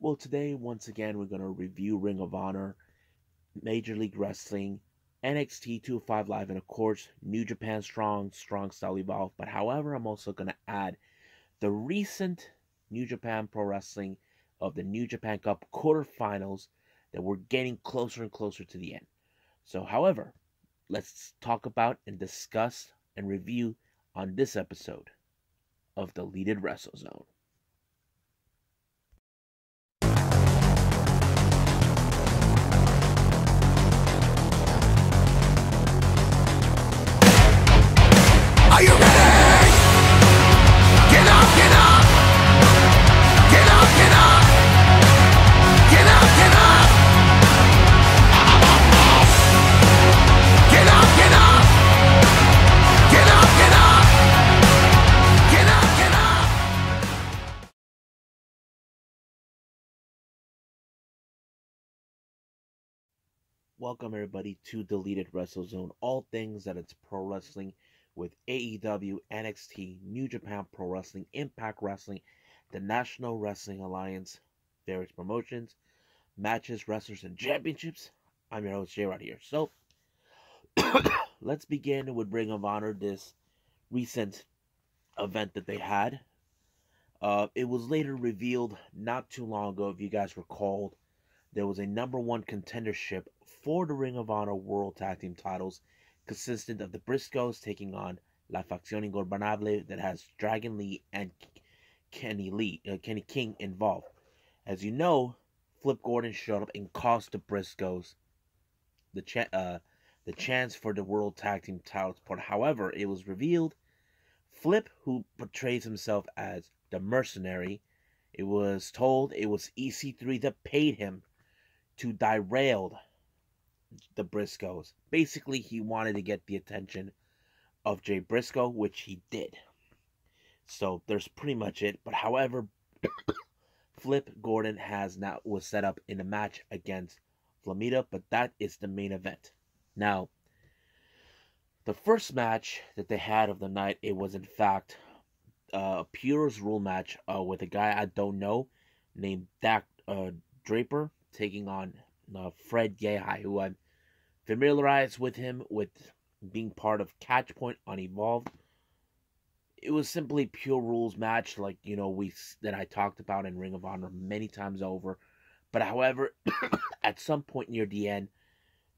Well, today, once again, we're going to review Ring of Honor, Major League Wrestling, NXT 205 Live, and of course, New Japan Strong, Strong Style Evolve. But however, I'm also going to add the recent New Japan Pro Wrestling of the New Japan Cup quarterfinals that we're getting closer and closer to the end. So, however, let's talk about and discuss and review on this episode of Deleted Wrestle Zone. Are you ready? Get up, get up. Get up, get up. Get up, get up. Get up, get up. Get up, get up. Get up, get up. Welcome everybody to Deleted Wrestle Zone. All things that it's pro wrestling with AEW, NXT, New Japan Pro Wrestling, Impact Wrestling, the National Wrestling Alliance, various promotions, matches, wrestlers, and championships. I'm your host, J-Rod here. So, let's begin with Ring of Honor, this recent event that they had. It was later revealed not too long ago, if you guys recalled, there was a #1 contendership for the Ring of Honor World Tag Team titles, consistent of the Briscoes taking on La Facción Ingobernable, that has Dragon Lee and Kenny King involved. As you know, Flip Gordon showed up and cost the Briscoes the chance for the World Tag Team titles. But however, it was revealed Flip, who portrays himself as the mercenary, it was told it was EC3 that paid him to derail the Briscoes. Basically, he wanted to get the attention of Jay Briscoe, which he did. So there's pretty much it. But however, Flip Gordon was set up in a match against Flamita, but that is the main event. Now, the first match that they had of the night, it was in fact a Pure's Rule match with a guy I don't know named Dak Draper taking on Fred Yehai, who I'm familiarized with him with being part of Catchpoint on Evolve. It was simply Pure Rules match, like that I talked about in Ring of Honor many times over. But however, at some point near the end,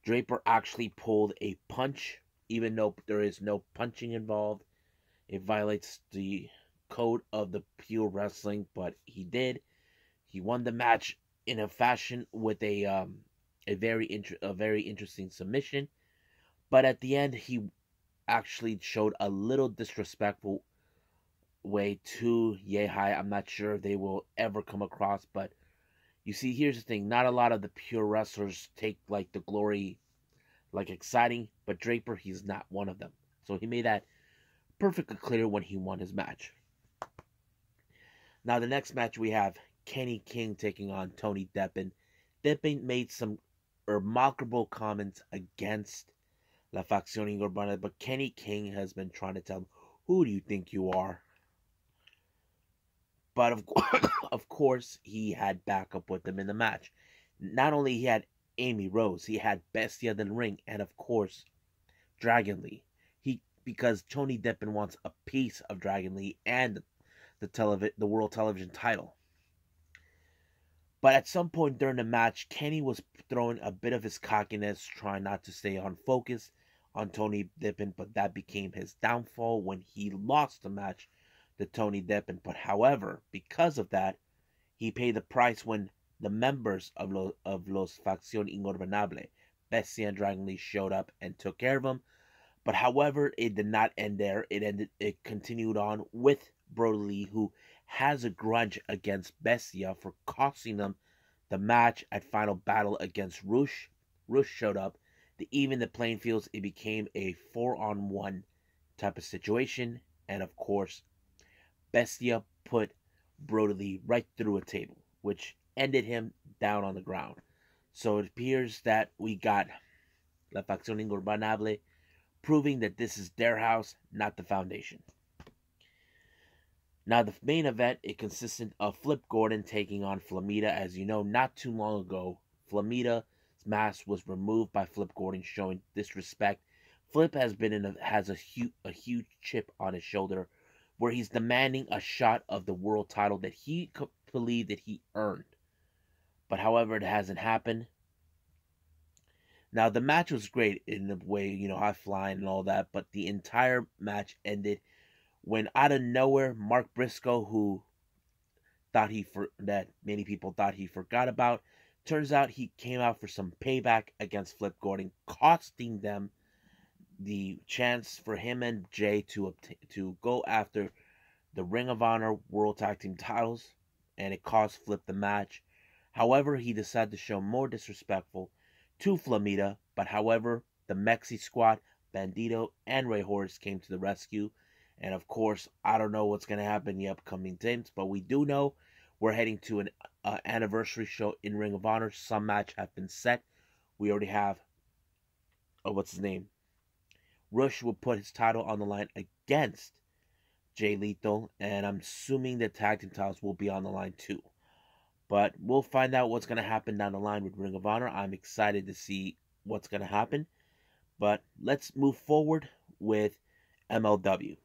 Draper actually pulled a punch, even though there is no punching involved. It violates the code of the Pure Wrestling, but he did. He won the match in a fashion with a very interesting submission, but at the end he actually showed a little disrespectful way to Yehai. I'm not sure if they will ever come across, but you see, here's the thing: not a lot of the Pure wrestlers take like the glory, like exciting, but Draper, he's not one of them. So he made that perfectly clear when he won his match. Now the next match we have Kenny King taking on Tony Deppen. Deppen made some remarkable comments against La Facción Ingobernable, but Kenny King has been trying to tell him, who do you think you are? But of course, he had backup with him in the match. Not only he had Amy Rose, he had Bestia del Ring, and of course, Dragon Lee. Because Tony Deppen wants a piece of Dragon Lee and the World Television title. But at some point during the match, Kenny was throwing a bit of his cockiness, trying not to stay on focus on Tony Deppen, but that became his downfall when he lost the match to Tony Deppen. But however, because of that, he paid the price when the members of Los Facción Ingobernable, Bestia and Dragon Lee, showed up and took care of him. But however, it did not end there. It continued on with Brody Lee, who has a grudge against Bestia for costing them the match at Final Battle against Rush. Rush showed up. To even the playing fields, it became a 4-on-1 type of situation. And of course, Bestia put Brody Lee right through a table, which ended him down on the ground. So it appears that we got La Facción Ingobernable proving that this is their house, not the Foundation. Now, the main event, it consisted of Flip Gordon taking on Flamita. As you know, not too long ago, Flamita's mask was removed by Flip Gordon, showing disrespect. Flip has a huge chip on his shoulder, where he's demanding a shot of the world title that he believed that he earned. But however, it hasn't happened. Now, the match was great in the way, high flying and all that, but the entire match ended when out of nowhere, Mark Briscoe, who that many people thought he forgot about, turns out he came out for some payback against Flip Gordon, costing them the chance for him and Jay to go after the Ring of Honor World Tag Team titles, and it cost Flip the match. However, he decided to show more disrespectful to Flamita, but however, the Mexi Squad, Bandito, and Ray Horus came to the rescue. And of course, I don't know what's going to happen in the upcoming days, but we do know we're heading to an anniversary show in Ring of Honor. Some match have been set. We already have, what's his name? Rush will put his title on the line against Jay Lethal, and I'm assuming the tag team titles will be on the line too. But we'll find out what's going to happen down the line with Ring of Honor. I'm excited to see what's going to happen. But let's move forward with MLW.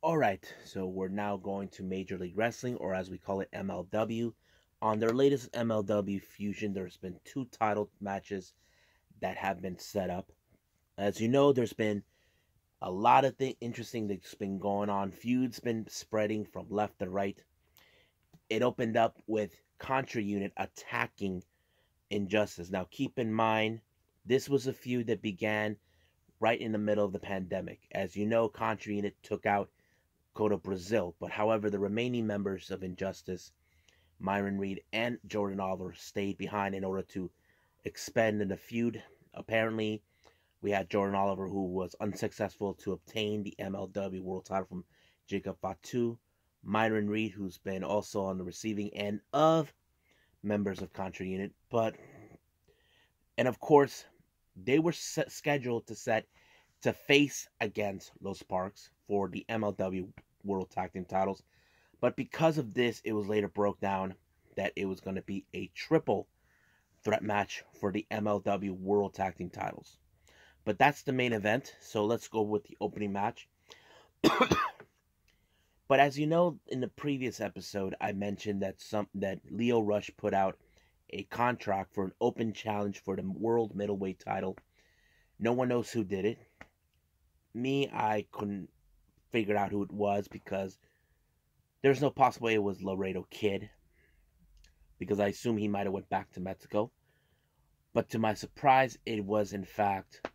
Alright, so we're now going to Major League Wrestling, or as we call it, MLW. On their latest MLW Fusion, there's been 2 title matches that have been set up. As you know, there's been a lot of interesting that's been going on. Feuds been spreading from left to right. It opened up with Contra Unit attacking Injustice. Now, keep in mind, this was a feud that began right in the middle of the pandemic. As you know, Contra Unit took out Go to Brazil, but however, the remaining members of Injustice, Myron Reed and Jordan Oliver, stayed behind in order to expand in the feud. Apparently, we had Jordan Oliver, who was unsuccessful to obtain the MLW World title from Jacob Fatu. Myron Reed, who's been also on the receiving end of members of Contra Unit. And of course, they were scheduled to face against Los Parks for the MLW World Tag Team titles. But because of this, it was later broke down that it was going to be a triple threat match for the MLW World Tag Team titles. But that's the main event, so let's go with the opening match. But as you know, in the previous episode, I mentioned that Lio Rush put out a contract for an open challenge for the World Middleweight title. No one knows who did it. Me, I couldn't figure out who it was because there's no possible way it was Laredo Kid, because I assume he might have went back to Mexico. But to my surprise, it was in fact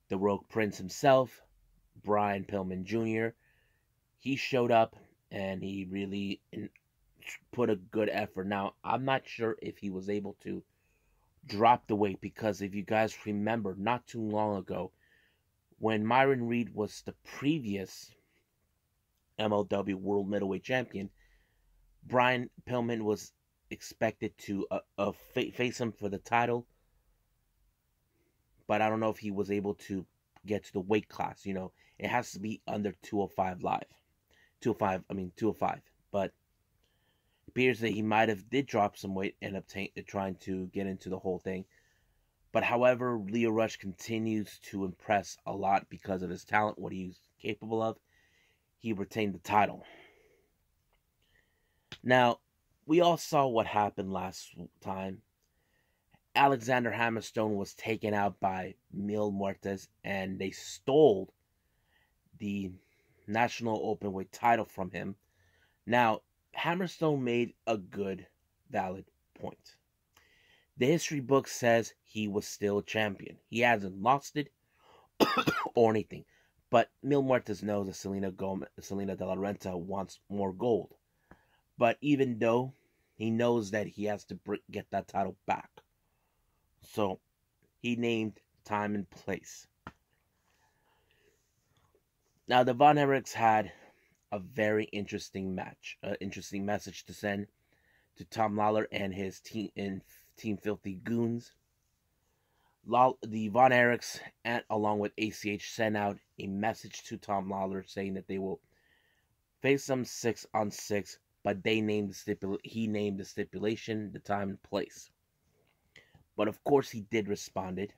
the Rogue Prince himself, Brian Pillman Jr. He showed up and he really put a good effort. Now, I'm not sure if he was able to drop the weight, because if you guys remember, not too long ago, when Myron Reed was the previous MLW World Middleweight Champion, Brian Pillman was expected to face him for the title, but I don't know if he was able to get to the weight class. It has to be under 205 live. 205. But it appears that he might have did drop some weight and trying to get into the whole thing. But however, Lio Rush continues to impress a lot because of his talent, what he's capable of. He retained the title. Now, we all saw what happened last time. Alexander Hammerstone was taken out by Mil Muertes, and they stole the National Openweight title from him. Now, Hammerstone made a good, valid point. The history book says he was still champion. He hasn't lost it or anything. But Mil Muertes knows that Selena De La Renta wants more gold. But even though he knows that he has to get that title back, so he named time and place. Now, the Von Erichs had a very interesting match, interesting message to send to Tom Lawler and his Team Filthy Goons. The Von Erichs, and along with ACH, sent out a message to Tom Lawler saying that they will face them 6-on-6, but he named the stipulation, the time, and place. But of course, he did responded.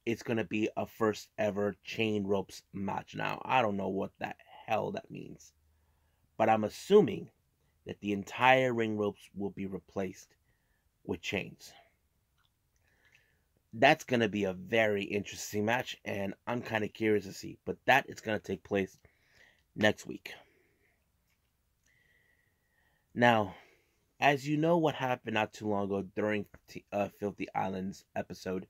It's gonna be a first ever chain ropes match. Now, I don't know what the hell that means, but I'm assuming that the entire ring ropes will be replaced with chains. That's going to be a very interesting match, and I'm kind of curious to see. But that is going to take place next week. Now, as you know what happened not too long ago during Filthy Island's episode,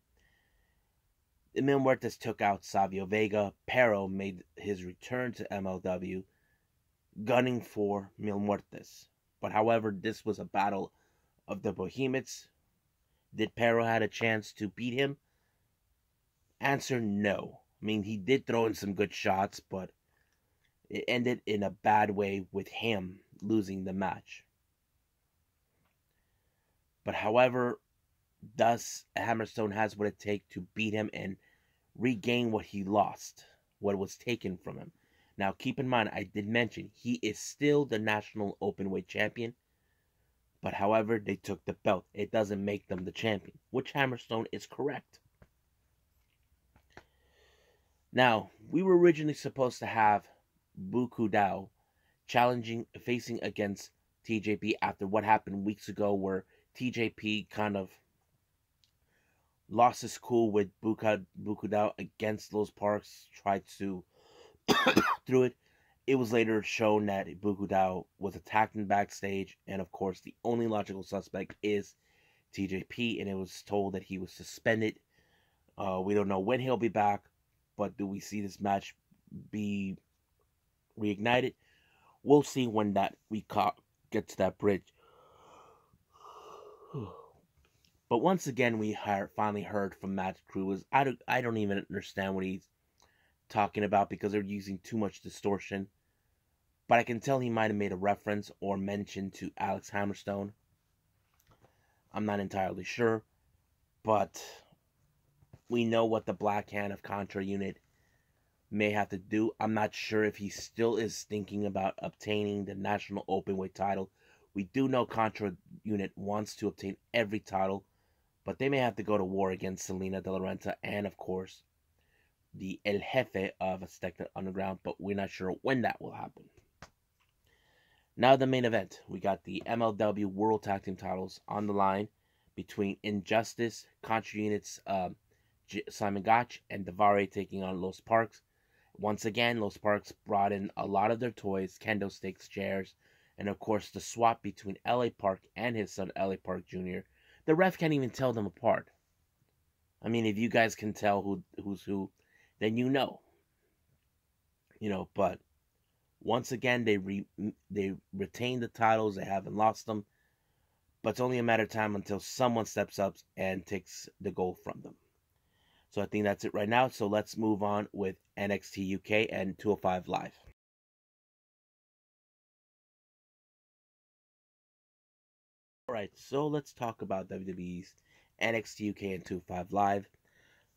the Mil Muertes took out Savio Vega. Pero made his return to MLW, gunning for Mil Muertes. But however, this was a battle of the behemoths. Did Pero had a chance to beat him? Answer, no. I mean, he did throw in some good shots, but it ended in a bad way with him losing the match. But however, thus Hammerstone has what it takes to beat him and regain what he lost, what was taken from him. Now, keep in mind, I did mention he is still the national openweight champion. But however, they took the belt. It doesn't make them the champion, which Hammerstone is correct. Now, we were originally supposed to have Buku Dao facing against TJP after what happened weeks ago, where TJP kind of lost his cool with Buku Dao against Los Parks, tried to through it. It was later shown that Buku Dao was attacked in backstage, and of course, the only logical suspect is TJP, and it was told that he was suspended. We don't know when he'll be back, but do we see this match be reignited? We'll see when we get to that bridge. But once again, we finally heard from Matt Cruz. I don't even understand what he's talking about because they're using too much distortion. But I can tell he might have made a reference or mention to Alex Hammerstone. I'm not entirely sure. But we know what the Black Hand of Contra unit may have to do. I'm not sure if he still is thinking about obtaining the national openweight title. We do know Contra unit wants to obtain every title, but they may have to go to war against Selena De La Renta and, of course, the El Jefe of Azteca Underground, but we're not sure when that will happen. Now the main event. We got the MLW World Tag Team titles on the line between Injustice, Contra Units, Simon Gotch, and Davare taking on Los Parks. Once again, Los Parks brought in a lot of their toys, kendo sticks, chairs, and of course the swap between LA Park and his son LA Park Jr. The ref can't even tell them apart. I mean, if you guys can tell who's who, then you know. But once again, they retain the titles. They haven't lost them. But it's only a matter of time until someone steps up and takes the gold from them. So I think that's it right now. So let's move on with NXT UK and 205 Live. Alright, so let's talk about WWE's NXT UK and 205 Live.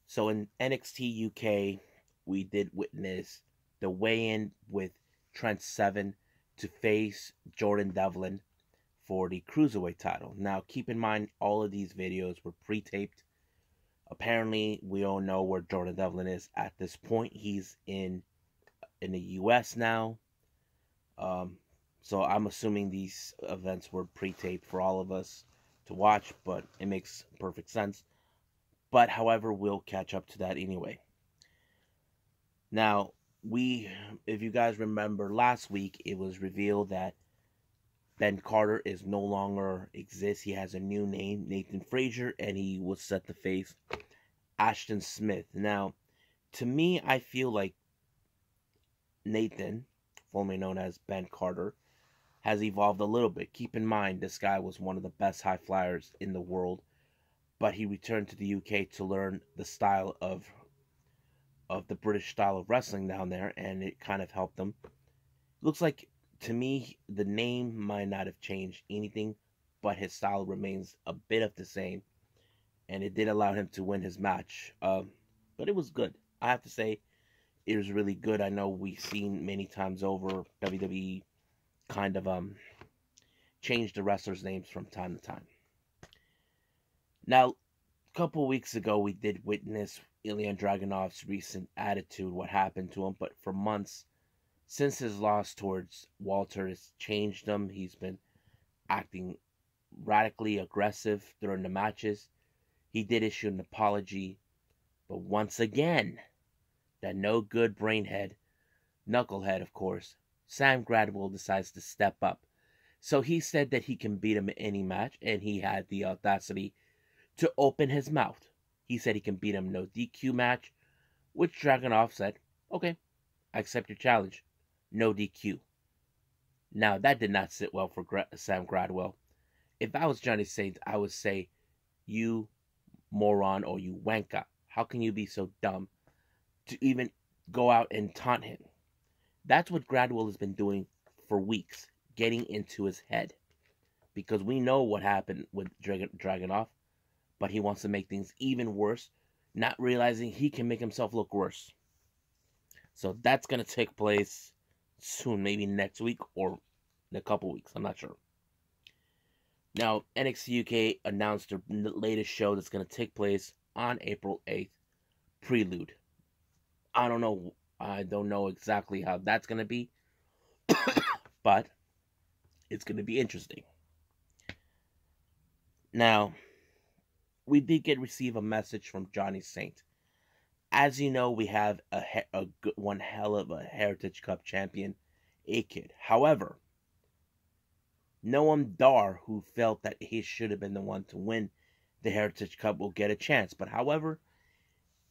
So in NXT UK, we did witness the weigh-in with Trent Seven to face Jordan Devlin for the Cruiserweight title. Now, keep in mind, all of these videos were pre-taped. Apparently, we all know where Jordan Devlin is at this point. He's in the U.S. now. So I'm assuming these events were pre-taped for all of us to watch, but it makes perfect sense. But, however, we'll catch up to that anyway. Now, if you guys remember last week, it was revealed that Ben Carter is no longer exists. He has a new name, Nathan Frazier, and he was set to face Ashton Smith. Now, to me, I feel like Nathan, formerly known as Ben Carter, has evolved a little bit. Keep in mind, this guy was one of the best high flyers in the world, but he returned to the UK to learn the style of the British style of wrestling down there, and it kind of helped him. Looks like, to me, the name might not have changed anything, but his style remains a bit of the same. and it did allow him to win his match. But it was good. I have to say, it was really good. I know we've seen many times over WWE kind of change the wrestlers' names from time to time. Now, a couple weeks ago, we did witness Ilya Dragunov's recent attitude, what happened to him, but for months, since his loss towards Walter, has changed him. He's been acting radically aggressive during the matches. He did issue an apology, but once again, that no good brainhead, knucklehead, of course, Sam Gradwell decides to step up. So he said that he can beat him in any match, and he had the audacity to open his mouth. He said he can beat him no DQ match, which Dragunov said, okay, I accept your challenge. No DQ. Now, that did not sit well for Sam Gradwell. If I was Johnny Saints, I would say, you moron or you wanker. How can you be so dumb to even go out and taunt him? That's what Gradwell has been doing for weeks, getting into his head. Because we know what happened with Dragunov, but he wants to make things even worse, not realizing he can make himself look worse. So that's going to take place soon, maybe next week or in a couple weeks. I'm not sure. Now, NXT UK announced their latest show that's going to take place on April 8th, Prelude. I don't know exactly how that's going to be, but it's going to be interesting. Now, we did receive a message from Johnny Saint. As you know, we have one hell of a Heritage Cup champion, A-Kid. However, Noam Dar, who felt that he should have been the one to win the Heritage Cup, will get a chance. But however,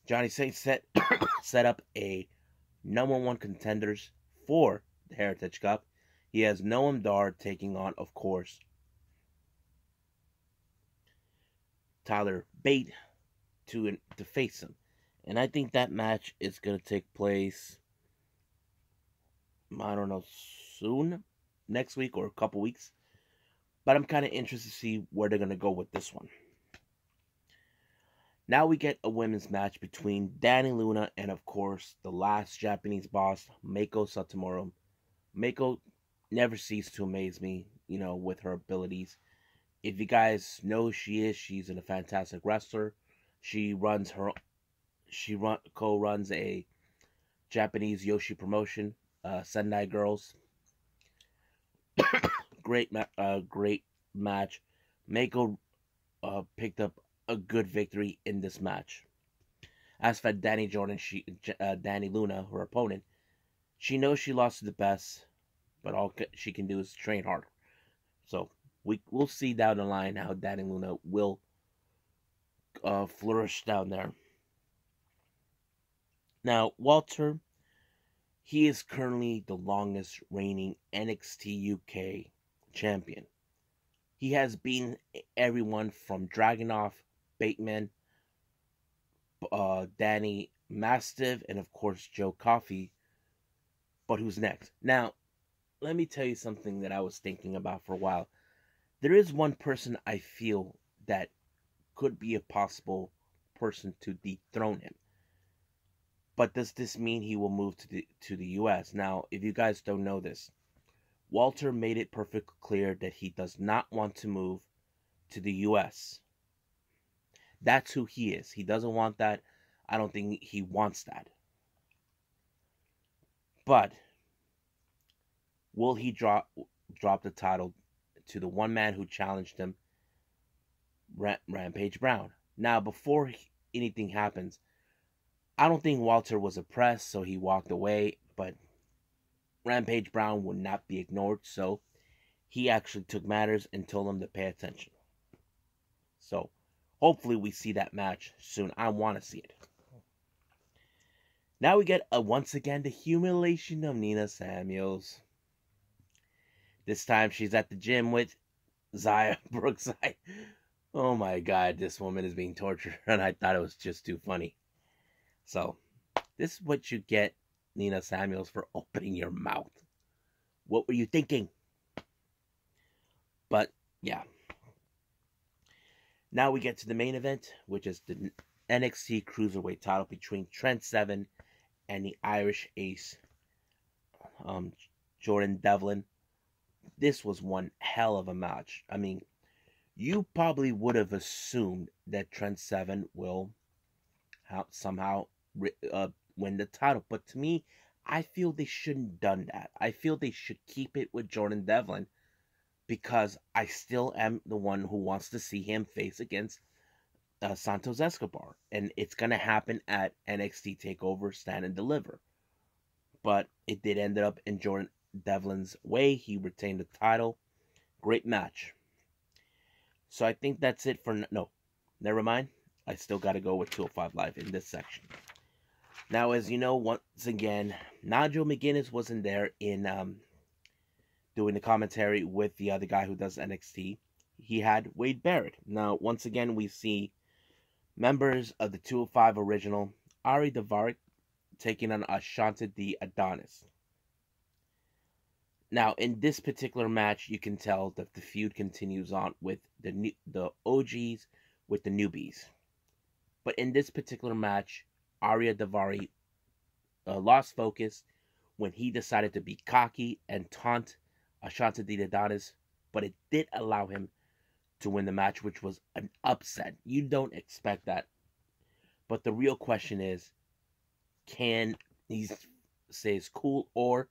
Johnny Saint set up a number one contenders for the Heritage Cup. He has Noam Dar taking on, of course, Tyler Bate to face him. And I think that match is going to take place, I don't know, soon, next week or a couple weeks. But I'm kind of interested to see where they're going to go with this one. Now we get a women's match between Dani Luna and, of course, the last Japanese boss, Meiko Satomura. Meiko never ceases to amaze me, with her abilities. If you guys know who she is, she's a fantastic wrestler. She co-runs a Japanese Yoshi promotion, Sendai Girls. Great match. Meiko picked up a good victory in this match. As for Dani Luna, her opponent, she knows she lost to the best, but all she can do is train hard. So we'll see down the line how Dani Luna will flourish down there. Now, Walter, he is currently the longest reigning NXT UK champion. He has beaten everyone from Dragunov, Bateman, Danny Mastiff, and of course Joe Coffey. But who's next? Now, let me tell you something that I was thinking about for a while. There is one person I feel that could be a possible person to dethrone him. But does this mean he will move to the US? Now, if you guys don't know this, Walter made it perfectly clear that he does not want to move to the US. That's who he is. He doesn't want that. I don't think he wants that. But will he drop the title to the one man who challenged him, Rampage Brown? Now, before anything happens, I don't think Walter was oppressed, so he walked away, but Rampage Brown would not be ignored, so he actually took matters and told him to pay attention. So, hopefully we see that match soon. I want to see it. Now we get, once again, the humiliation of Nina Samuels. This time she's at the gym with Xia Brookside. Oh my god, this woman is being tortured, and I thought it was just too funny. So, this is what you get, Nina Samuels, for opening your mouth. What were you thinking? But, yeah. Now we get to the main event, which is the NXT Cruiserweight title between Trent Seven and the Irish Ace, um, Jordan Devlin. This was one hell of a match. I mean, you probably would have assumed that Trent Seven will somehow win the title, but to me, I feel they shouldn't have done that. I feel they should keep it with Jordan Devlin because I still am the one who wants to see him face against Santos Escobar, and it's gonna happen at NXT Takeover Stand and Deliver. But it did end up in Jordan Devlin's way. He retained the title. Great match. So I think that's it for no. Never mind. I still got to go with 205 Live in this section. Now, as you know, once again, Nigel McGuinness wasn't there in doing the commentary with the other guy who does NXT. He had Wade Barrett. Now, once again, we see members of the 205 original, Ari Davarik, taking on Ashante the Adonis. Now, in this particular match, you can tell that the feud continues on with the OGs with the newbies. But in this particular match, Arya Davari lost focus when he decided to be cocky and taunt Ashante the Adonis, but it did allow him to win the match, which was an upset. You don't expect that. But the real question is, can he stay his cool, or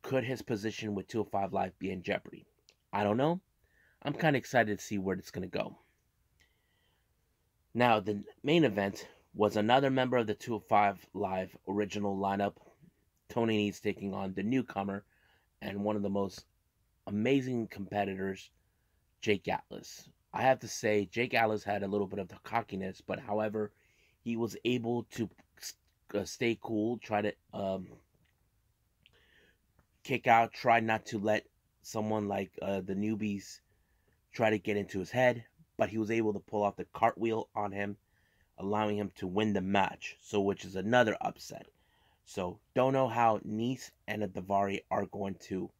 could his position with 205 Live be in jeopardy? I don't know. I'm kind of excited to see where it's going to go. Now, the main event was another member of the 205 Live original lineup, Tony Nese, taking on the newcomer and one of the most amazing competitors, Jake Atlas. I have to say, Jake Atlas had a little bit of the cockiness, but however, he was able to stay cool, try to kick out, try not to let someone like the newbies try to get into his head, but he was able to pull off the cartwheel on him, allowing him to win the match, so which is another upset. So don't know how Nese and Davari are going to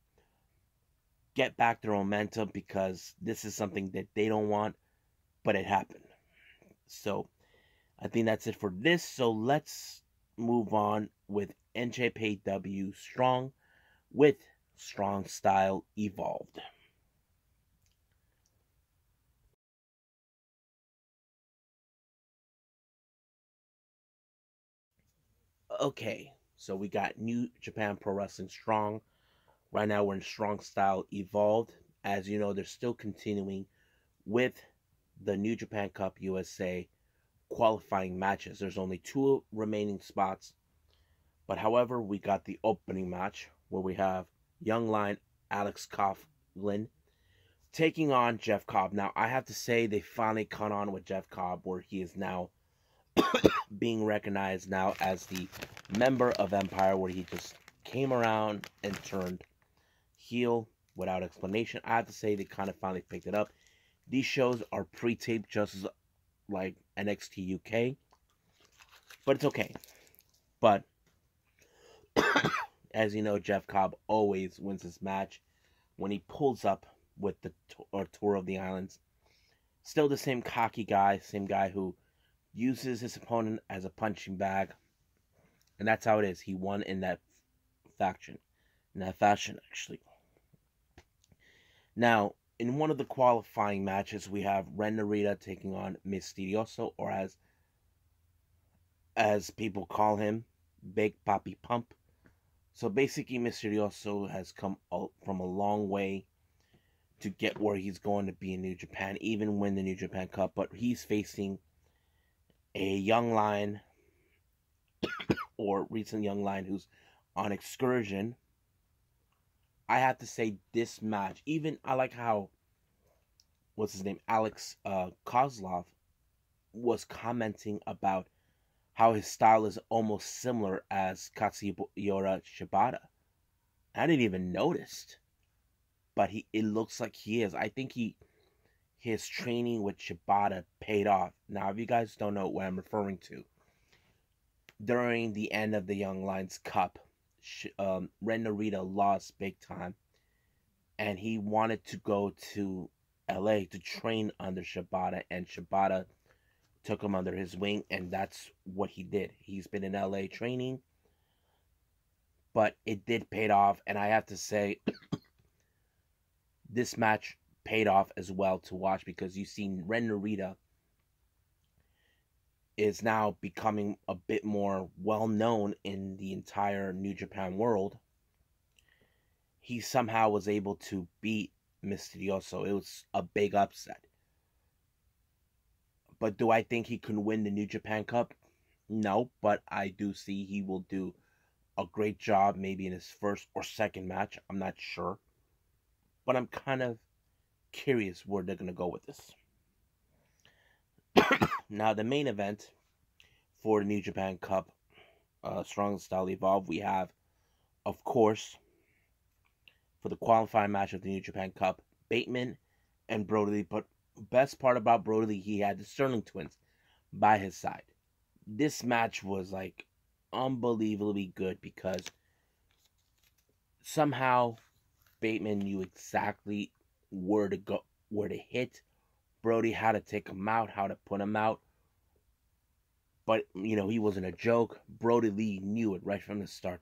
get back their momentum, because this is something that they don't want, but it happened. So I think that's it for this. So let's move on with NJPW Strong with Strong Style Evolved. Okay, so we got New Japan Pro Wrestling Strong. Right now we're in Strong Style Evolved. As you know, they're still continuing with the New Japan Cup USA qualifying matches. There's only 2 remaining spots. But however, we got the opening match where we have Young Lion Alex Coughlin taking on Jeff Cobb. Now, I have to say they finally caught on with Jeff Cobb, where he is now being recognized now as the member of Empire, where he just came around and turned heel without explanation. I have to say they kind of finally picked it up. These shows are pre-taped just as like NXT UK, but it's okay. But as you know, Jeff Cobb always wins his match when he pulls up with the tour of the islands. Still the same cocky guy, same guy who uses his opponent as a punching bag, and that's how it is. He won in that fashion, actually. Now, in one of the qualifying matches, we have Ren Narita taking on Mysterioso, or as people call him, Big Papi Pump. So basically, Mysterioso has come from a long way to get where he's going to be in New Japan, even win the New Japan Cup. But he's facing a young lion, or recent young lion, who's on excursion. I have to say, this match, even I like how, what's his name, Alex Kozlov was commenting about how his style is almost similar as Katsuyori Shibata. I didn't even notice, but it looks like he is. I think his training with Shibata paid off. Now, if you guys don't know what I'm referring to, during the end of the Young Lions Cup, Ren Narita lost big time, and he wanted to go to LA to train under Shibata, and Shibata took him under his wing, and that's what he did. He's been in LA training, but it did pay off, and I have to say, this match paid off as well to watch, because you see Ren Narita is now becoming a bit more well known in the entire New Japan world. He somehow was able to beat Mysterioso. It was a big upset. But do I think he can win the New Japan Cup? No, but I do see he will do a great job maybe in his first or second match. I'm not sure. But I'm kind of curious where they're going to go with this. Now, the main event for the New Japan Cup, Strong Style Evolve, we have, of course, for the qualifying match of the New Japan Cup, Bateman and Brody Lee. But best part about Brody Lee, he had the Sterling twins by his side. This match was like unbelievably good, because somehow Bateman knew exactly where to go, where to hit Brody, how to take him out, how to put him out. But, you know, he wasn't a joke. Brody Lee knew it right from the start.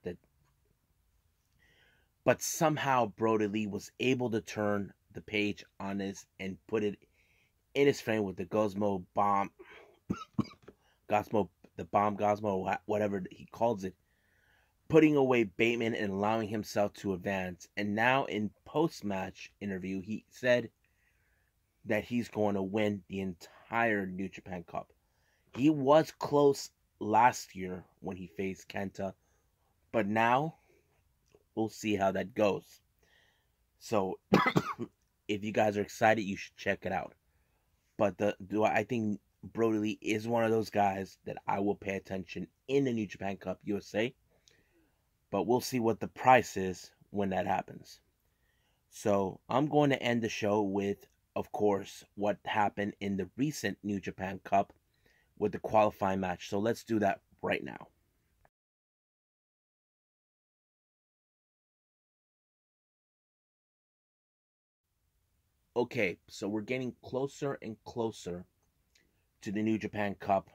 But somehow Brody Lee was able to turn the page on this and put it in his frame with the Gosmo bomb. Gosmo, whatever he calls it. Putting away Bateman and allowing himself to advance. And now in post-match interview, he said that he's going to win the entire New Japan Cup. He was close last year when he faced Kenta, but now we'll see how that goes. So if you guys are excited, you should check it out. But I think Brody Lee is one of those guys that I will pay attention in the New Japan Cup USA. But we'll see what the price is when that happens. So I'm going to end the show with, of course, what happened in the recent New Japan Cup with the qualifying match. So let's do that right now. Okay, so we're getting closer and closer to the New Japan Cup,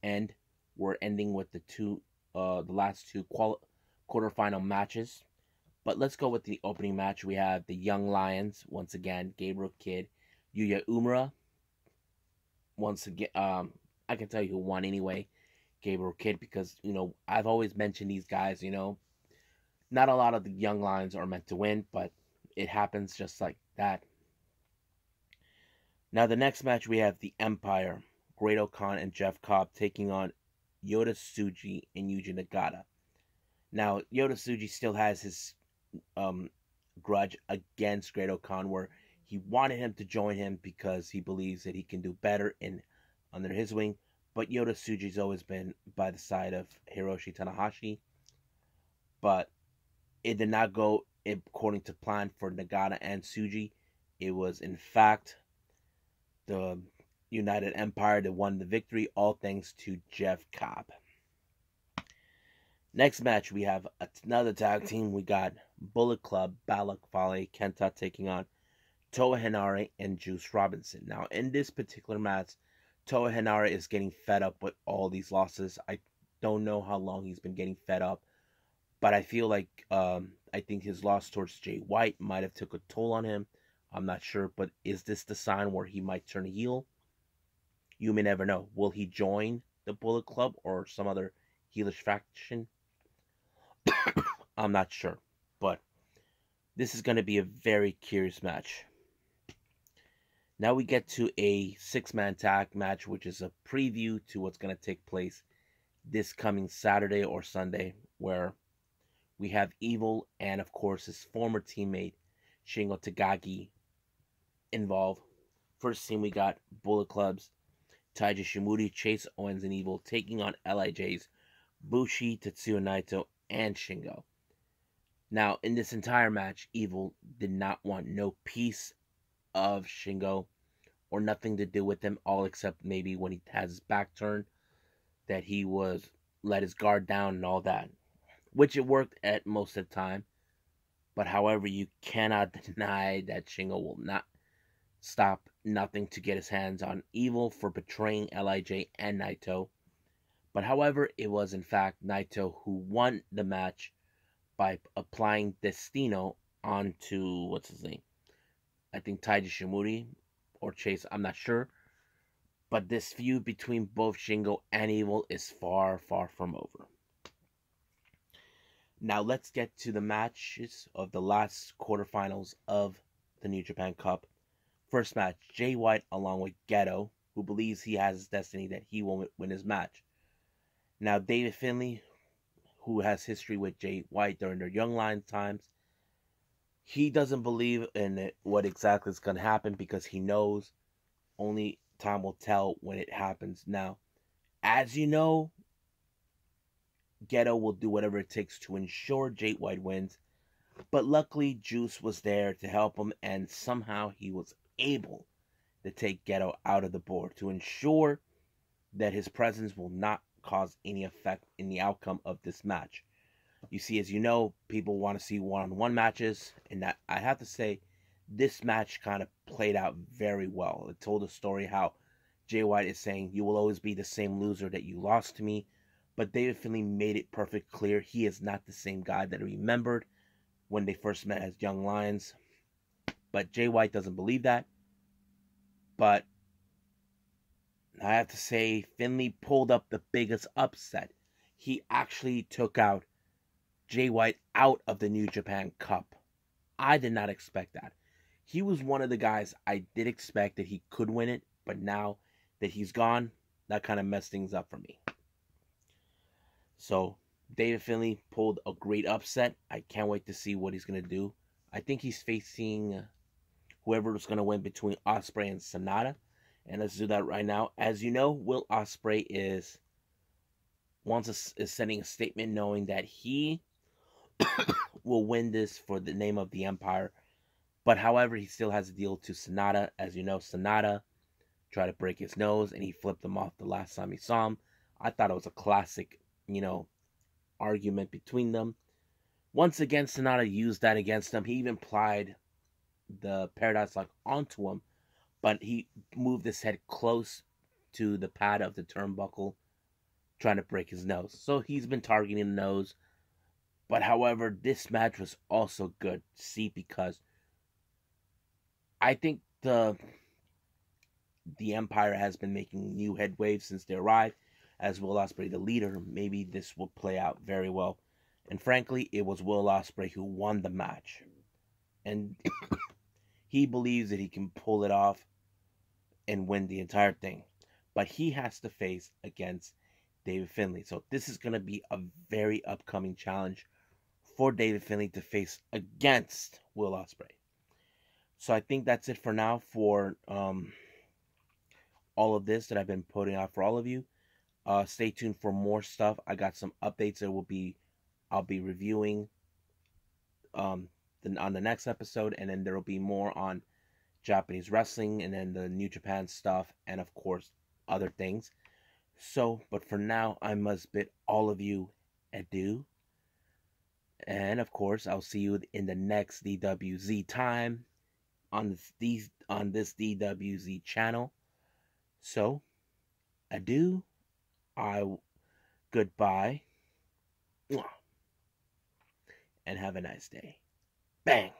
and we're ending with the last two quarterfinal matches. But let's go with the opening match. We have the Young Lions once again, Gabriel Kidd, Yuya Uemura. Once again, I can tell you who won anyway, Gabriel Kidd, because I've always mentioned these guys. Not a lot of the Young Lions are meant to win, but it happens just like that. Now the next match we have the Empire, Great-O-Khan and Jeff Cobb taking on Yota Tsuji and Yuji Nagata. Now Yota Tsuji still has his grudge against Great-O-Khan, where he wanted him to join him because he believes that he can do better under his wing. But Yota Tsuji's always been by the side of Hiroshi Tanahashi. But it did not go according to plan for Nagata and Tsuji. It was, in fact, the United Empire that won the victory, all thanks to Jeff Cobb. Next match, we have another tag team. We got Bullet Club, Balak Fale, Kenta taking on Toa Henare and Juice Robinson. Now, in this particular match, Toa Henare is getting fed up with all these losses. I don't know how long he's been getting fed up, but I feel like I think his loss towards Jay White might have took a toll on him. I'm not sure, but is this the sign where he might turn heel? You may never know. Will he join the Bullet Club or some other heelish faction? I'm not sure, but this is going to be a very curious match. Now we get to a 6-man tag match, which is a preview to what's going to take place this coming Saturday or Sunday, where we have Evil and, of course, his former teammate Shingo Takagi involved. First team, we got Bullet Club's Taiji Shimura, Chase Owens, and Evil taking on LIJ's Bushi, Tetsuya Naito, and Shingo. Now, in this entire match, Evil did not want no piece of Shingo or nothing to do with him, all except maybe when he has his back turned, that he was let his guard down and all that, which it worked at most of the time. But however, you cannot deny that Shingo will not stop nothing to get his hands on Evil for betraying LIJ and Naito. But however, it was in fact Naito who won the match by applying Destino onto, what's his name? I think Taiji Shimori or Chase, I'm not sure. But this feud between both Shingo and Evil is far, far from over. Now let's get to the matches of the last quarterfinals of the New Japan Cup. First match, Jay White along with Geto, who believes he has his destiny that he will win his match. Now David Finlay, who has history with Jay White during their Young Lions times, he doesn't believe in it, what exactly is going to happen, because he knows only time will tell when it happens. Now, as you know, Geto will do whatever it takes to ensure Jay White wins, but luckily Juice was there to help him, and somehow he was able to take Geto out of the board to ensure that his presence will not cause any effect in the outcome of this match. You see, as you know, people want to see one-on-one matches, and that, I have to say, this match kind of played out very well. It told a story how Jay White is saying, "You will always be the same loser that you lost to me," but David Finlay made it perfect clear he is not the same guy that he remembered when they first met as Young Lions. But Jay White doesn't believe that. But I have to say, Finlay pulled up the biggest upset. He actually took out Jay White out of the New Japan Cup. I did not expect that. He was one of the guys I did expect that he could win it, but now that he's gone, that kind of messed things up for me. So, David Finlay pulled a great upset. I can't wait to see what he's going to do. I think he's facing whoever's going to win between Ospreay and Sonata. And let's do that right now. As you know, Will Ospreay is sending a statement knowing that he will win this for the name of the Empire. But however, he still has a deal to Sonata. As you know, Sonata tried to break his nose and he flipped him off the last time he saw him. I thought it was a classic, argument between them. Once again, Sonata used that against him. He even applied the Paradise Lock onto him, but he moved his head close to the pad of the turnbuckle, trying to break his nose. So he's been targeting the nose. But however, this match was also good to see, because I think the Empire has been making new headwaves since they arrived. As Will Ospreay, the leader, maybe this will play out very well. And frankly, it was Will Ospreay who won the match. And he believes that he can pull it off and win the entire thing. But he has to face against David Finlay. So this is going to be a very upcoming challenge for David Finlay to face against Will Ospreay. So I think that's it for now for all of this that I've been putting out for all of you. Stay tuned for more stuff. I got some updates that I'll be reviewing on the next episode, and then there will be more on Japanese wrestling, and then the New Japan stuff, and of course other things. So, but for now, I must bid all of you adieu. And of course, I'll see you in the next DWZ time on this DWZ channel. So, adieu. Goodbye. And have a nice day. Bang.